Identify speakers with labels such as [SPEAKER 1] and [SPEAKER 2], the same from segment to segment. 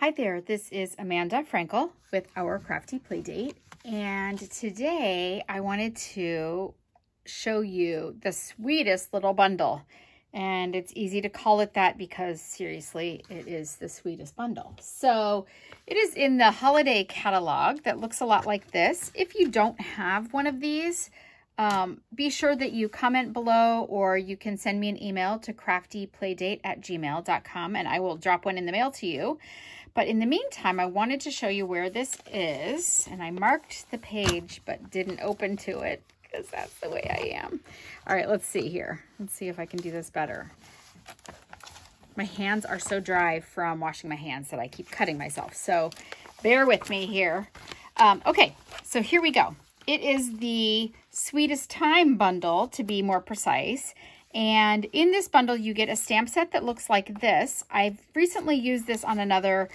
[SPEAKER 1] Hi there, this is Amanda Frankel with Our Crafty Playdate, and today I wanted to show you the sweetest little bundle. And it's easy to call it that because seriously, it is the sweetest bundle. So it is in the holiday catalog that looks a lot like this. If you don't have one of these, be sure that you comment below, or you can send me an email to craftyplaydate@gmail.com and I will drop one in the mail to you. But in the meantime, I wanted to show you where this is, and I marked the page but didn't open to it because that's the way I am. All right, let's see here. Let's see if I can do this better. My hands are so dry from washing my hands that I keep cutting myself, so bear with me here. Okay, so here we go. It is the Sweetest Time bundle, to be more precise. And in this bundle, you get a stamp set that looks like this. I've recently used this on another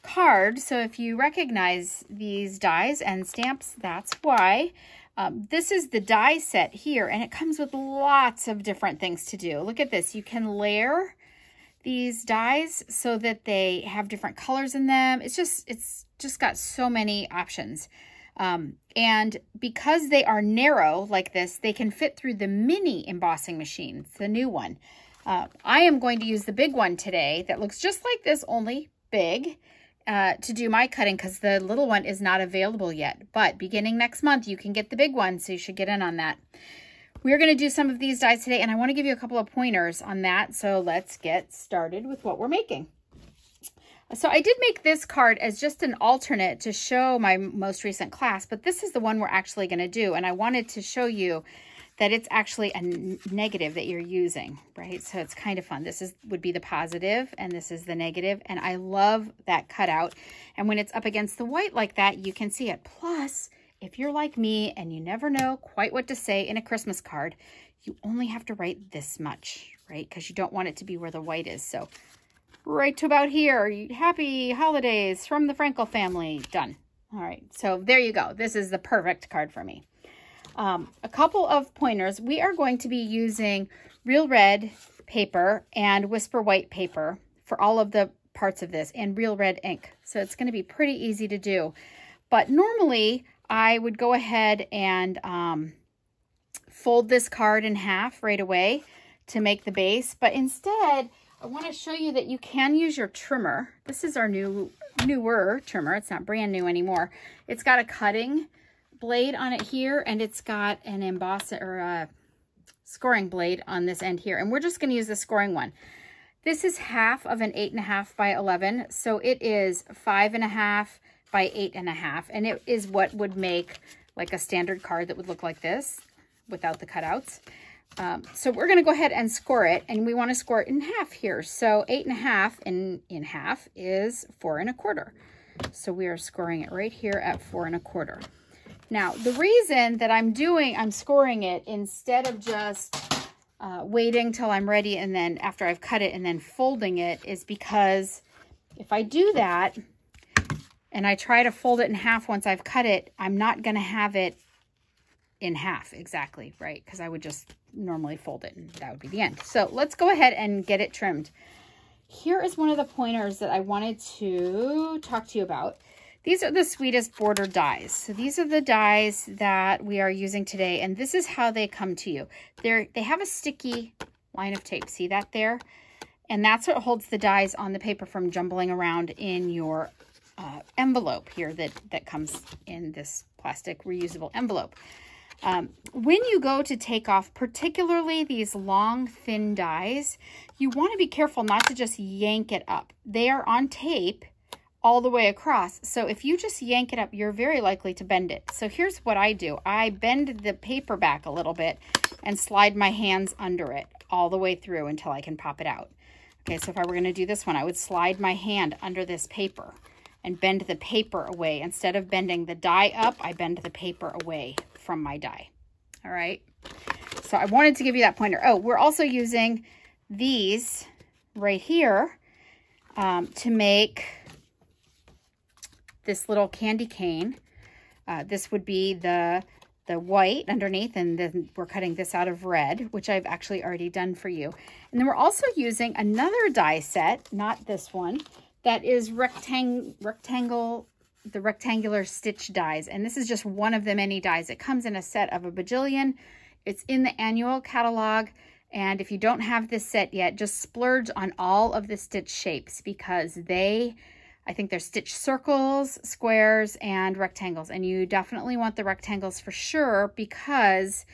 [SPEAKER 1] card, so if you recognize these dies and stamps, that's why. This is the die set here, and it comes with lots of different things to do. Look at this. You can layer these dies so that they have different colors in them. It's just got so many options. And because they are narrow like this, they can fit through the mini embossing machine, the new one. I am going to use the big one today that looks just like this, only big, to do my cutting because the little one is not available yet. But beginning next month, you can get the big one, so you should get in on that. We're going to do some of these dies today, and I want to give you a couple of pointers on that. So let's get started with what we're making. So I did make this card as just an alternate to show my most recent class, but this is the one we're actually going to do. And I wanted to show you that it's actually a negative that you're using, right? So it's kind of fun. This would be the positive, and this is the negative. And I love that cutout. And when it's up against the white like that, you can see it. Plus, if you're like me and you never know quite what to say in a Christmas card, you only have to write this much, right? Because you don't want it to be where the white is. So right to about here, happy holidays from the Frankel family, done. All right, so there you go. This is the perfect card for me. A couple of pointers. We are going to be using Real Red paper and Whisper White paper for all of the parts of this, and Real Red ink. So it's going to be pretty easy to do. But normally, I would go ahead and fold this card in half right away to make the base. But instead, I want to show you that you can use your trimmer. This is our newer trimmer. It's not brand new anymore. It's got a cutting blade on it here, and it's got an or a scoring blade on this end here. And we're just going to use the scoring one. This is half of an 8.5 by 11, so it is 5.5 by 8.5, and it is what would make like a standard card that would look like this without the cutouts. So we're going to go ahead and score it, and we want to score it in half here. So 8.5 in half is 4 1/4. So we are scoring it right here at 4 1/4. Now, the reason that I'm scoring it instead of just waiting till I'm ready and then after I've cut it and then folding it is because if I do that and I try to fold it in half once I've cut it, I'm not going to have it in half exactly, right? Because I would just normally fold it and that would be the end. So let's go ahead and get it trimmed. Here is one of the pointers that I wanted to talk to you about. These are the Sweetest border dies. So these are the dies that we are using today, and this is how they come to you. They have a sticky line of tape. See that there? And that's what holds the dies on the paper from jumbling around in your envelope here that comes in this plastic reusable envelope. When you go to take off, particularly these long, thin dies, you want to be careful not to just yank it up. They are on tape all the way across. So if you just yank it up, you're very likely to bend it. So here's what I do. I bend the paper back a little bit and slide my hands under it all the way through until I can pop it out. Okay, so if I were going to do this one, I would slide my hand under this paper and bend the paper away. Instead of bending the die up, I bend the paper away from my die. All right. So I wanted to give you that pointer. Oh, we're also using these right here to make this little candy cane. This would be the white underneath, and then we're cutting this out of red, which I've actually already done for you. And then we're also using another die set, not this one. that is the rectangular stitch dies. And this is just one of the many dies. It comes in a set of a bajillion. It's in the annual catalog. And if you don't have this set yet, just splurge on all of the stitch shapes because I think they're stitch circles, squares, and rectangles. And you definitely want the rectangles for sure because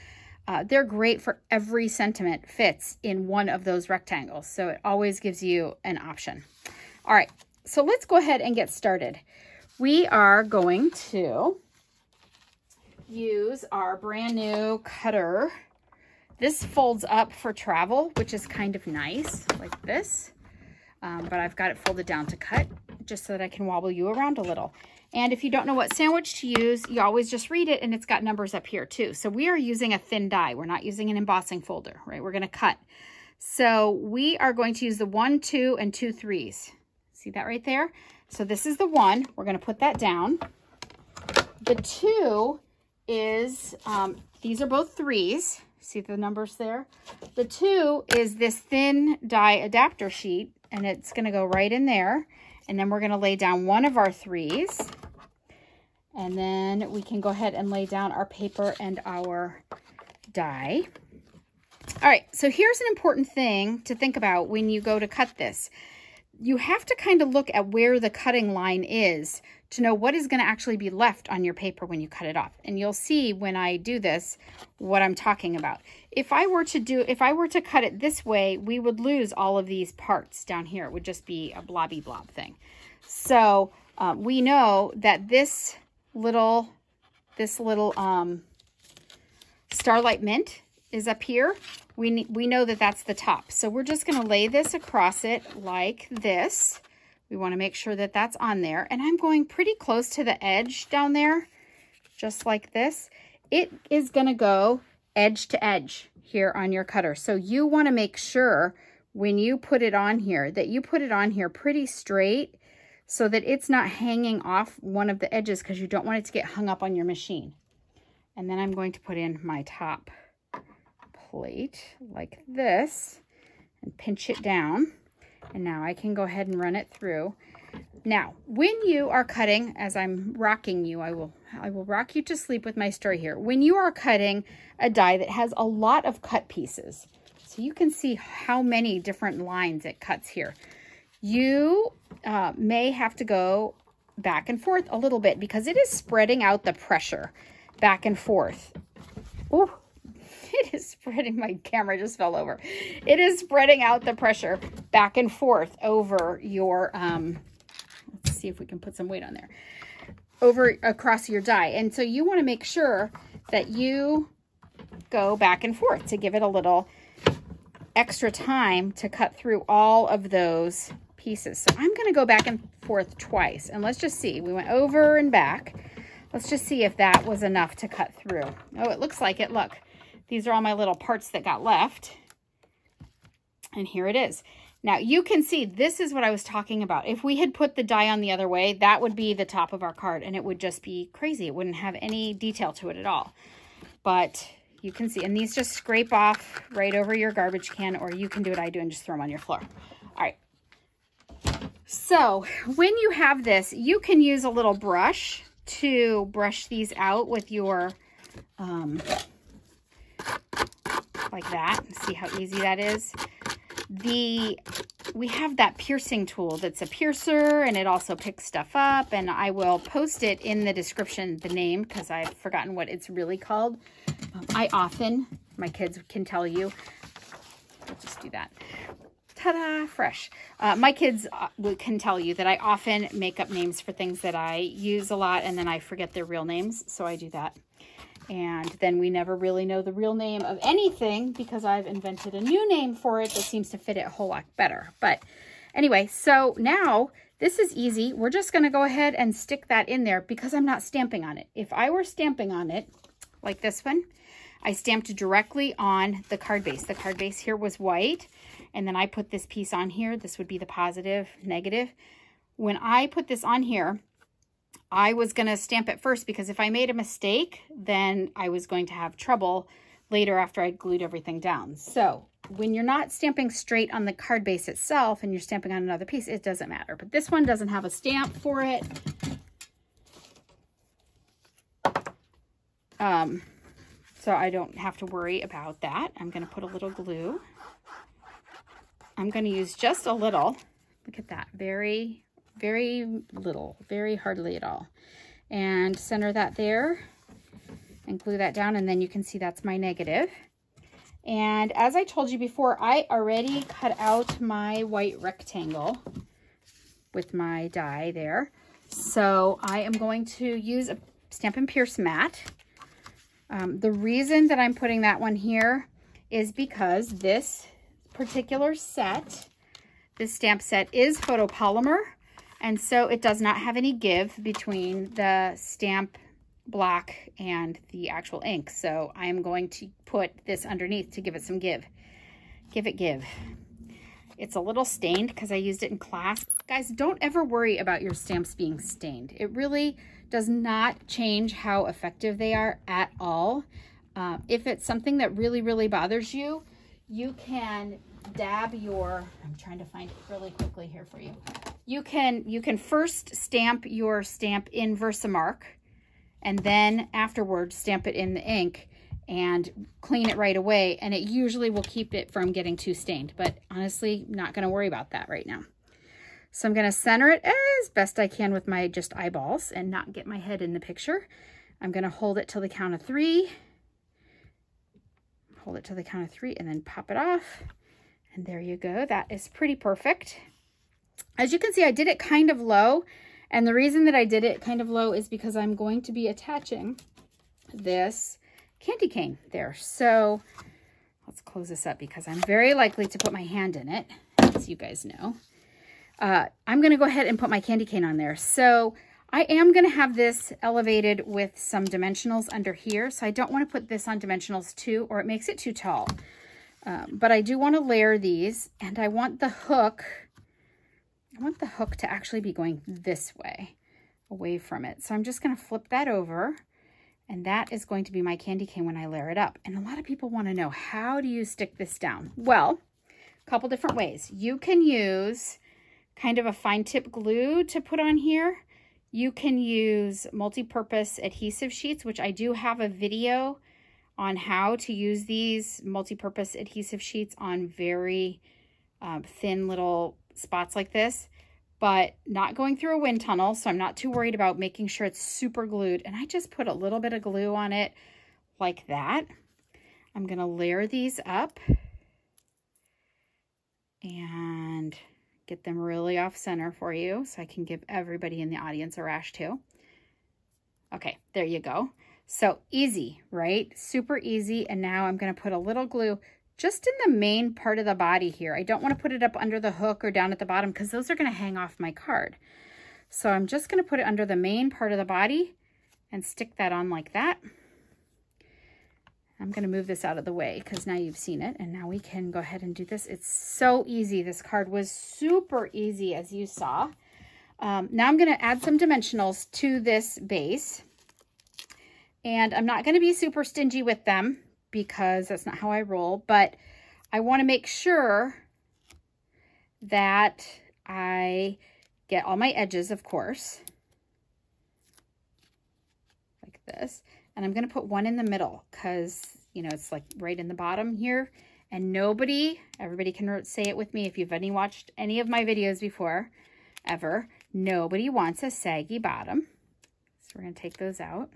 [SPEAKER 1] they're great for every sentiment fits in one of those rectangles. So it always gives you an option. All right, so let's go ahead and get started. We are going to use our brand new cutter. This folds up for travel, which is kind of nice, like this. But I've got it folded down to cut, just so that I can wobble you around a little. And if you don't know what sandwich to use, you always just read it, and it's got numbers up here too. So we are using a thin die. We're not using an embossing folder, right? We're gonna cut. So we are going to use the 1, 2, and 2 3s. See that right there? So this is the 1. We're gonna put that down. The 2 is, these are both 3s. See the numbers there? The 2 is this thin die adapter sheet, and it's gonna go right in there. And then we're gonna lay down one of our 3s. And then we can go ahead and lay down our paper and our die. All right, so here's an important thing to think about when you go to cut this. You have to kind of look at where the cutting line is to know what is going to actually be left on your paper when you cut it off. And you'll see when I do this what I'm talking about. If I were to cut it this way, we would lose all of these parts down here. It would just be a blobby blob thing. So we know that this little Starlight Mint is up here. We know that that's the top. So we're just going to lay this across it like this. We want to make sure that that's on there. And I'm going pretty close to the edge down there, just like this. It is going to go edge to edge here on your cutter. So you want to make sure when you put it on here that you put it on here pretty straight so that it's not hanging off one of the edges because you don't want it to get hung up on your machine. And then I'm going to put in my top plate like this and pinch it down. And now I can go ahead and run it through. Now, when you are cutting, as I'm rocking you, I will rock you to sleep with my story here. When you are cutting a die that has a lot of cut pieces, so you can see how many different lines it cuts here, you may have to go back and forth a little bit because it is spreading out the pressure back and forth. Ooh. It is spreading, my camera just fell over. It is spreading out the pressure back and forth over your, let's see if we can put some weight on there, across your die. And so you want to make sure that you go back and forth to give it a little extra time to cut through all of those pieces. So I'm going to go back and forth twice. And let's just see. We went over and back. Let's just see if that was enough to cut through. Oh, it looks like it. Look. These are all my little parts that got left. And here it is. Now you can see this is what I was talking about. If we had put the die on the other way, that would be the top of our card and it would just be crazy. It wouldn't have any detail to it at all. But you can see, and these just scrape off right over your garbage can, or you can do what I do and just throw them on your floor. All right. So when you have this, you can use a little brush to brush these out with your, like that. See how easy that is? We have that piercing tool that's a piercer and it also picks stuff up, and I will post it in the description, the name, because I've forgotten what it's really called. My kids can tell you. We'll just do that. Ta-da, fresh. My kids can tell you that I often make up names for things that I use a lot and then I forget their real names, so I do that. And then we never really know the real name of anything because I've invented a new name for it that seems to fit it a whole lot better. But anyway, so now this is easy. We're just going to go ahead and stick that in there because I'm not stamping on it. If I were stamping on it, like this one, I stamped directly on the card base. The card base here was white, and then I put this piece on here. This would be the positive, negative. When I put this on here, I was going to stamp it first because if I made a mistake, then I was going to have trouble later after I glued everything down. So when you're not stamping straight on the card base itself and you're stamping on another piece, it doesn't matter. But this one doesn't have a stamp for it. So I don't have to worry about that. I'm going to put a little glue. I'm going to use just a little. Look at that. Very, very little. Very hardly at all. And center that there and glue that down. And then you can see that's my negative. And as I told you before, I already cut out my white rectangle with my die there. So I am going to use a Stampin' Pierce mat. The reason that I'm putting that one here is because this particular set, this stamp set, is photopolymer, and so it does not have any give between the stamp block and the actual ink. So I am going to put this underneath to give it some give. Give it give. It's a little stained because I used it in class. Guys, don't ever worry about your stamps being stained. It really does not change how effective they are at all. If it's something that really, really bothers you, you can dab your, I'm trying to find it really quickly here for you. You can first stamp your stamp in Versamark and then afterwards stamp it in the ink and clean it right away, and it usually will keep it from getting too stained. But honestly, not going to worry about that right now. So I'm going to center it as best I can with my just eyeballs and not get my head in the picture. I'm going to hold it till the count of 3. Hold it till the count of 3 and then pop it off. And there you go. That is pretty perfect. As you can see, I did it kind of low. And the reason that I did it kind of low is because I'm going to be attaching this candy cane there. So let's close this up because I'm very likely to put my hand in it, as you guys know. I'm going to go ahead and put my candy cane on there. So I am going to have this elevated with some dimensionals under here. So I don't want to put this on dimensionals too, or it makes it too tall. But I do want to layer these, and I want the hook to actually be going this way, away from it. So I'm just going to flip that over, and that is going to be my candy cane when I layer it up. And a lot of people want to know, how do you stick this down? Well, a couple different ways. You can use kind of a fine tip glue to put on here. You can use multi-purpose adhesive sheets, which I do have a video on how to use these multi-purpose adhesive sheets on very thin little spots like this, but not going through a wind tunnel. So I'm not too worried about making sure it's super glued. And I just put a little bit of glue on it like that. I'm going to layer these up and get them really off center for you so I can give everybody in the audience a rash too. Okay, there you go. So easy, right? Super easy. And now I'm going to put a little glue just in the main part of the body here. I don't want to put it up under the hook or down at the bottom because those are going to hang off my card. So I'm just going to put it under the main part of the body and stick that on like that. I'm going to move this out of the way because now you've seen it, and now we can go ahead and do this. It's so easy. This card was super easy, as you saw. Now I'm going to add some dimensionals to this base, and I'm not going to be super stingy with them because that's not how I roll, but I want to make sure that I get all my edges, of course, like this. And I'm going to put one in the middle because, you know, it's like right in the bottom here. And everybody can say it with me if you've watched any of my videos before, ever. Nobody wants a saggy bottom. So we're going to take those out.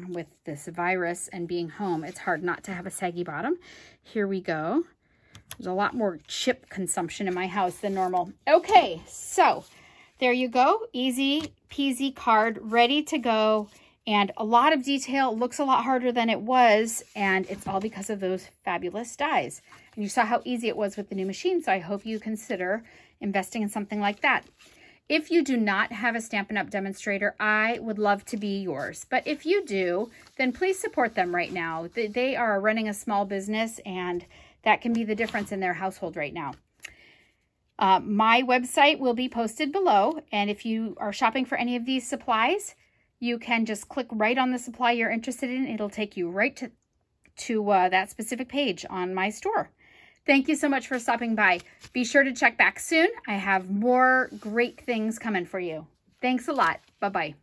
[SPEAKER 1] With this virus and being home, it's hard not to have a saggy bottom. Here we go. There's a lot more chip consumption in my house than normal. Okay, so there you go. Easy peasy card, ready to go. And a lot of detail, looks a lot harder than it was, and it's all because of those fabulous dies. And you saw how easy it was with the new machine, so I hope you consider investing in something like that. If you do not have a Stampin' Up! Demonstrator, I would love to be yours. But if you do, then please support them right now. They are running a small business, and that can be the difference in their household right now. My website will be posted below, and if you are shopping for any of these supplies, you can just click right on the supply you're interested in. It'll take you right to that specific page on my store. Thank you so much for stopping by. Be sure to check back soon. I have more great things coming for you. Thanks a lot. Bye-bye.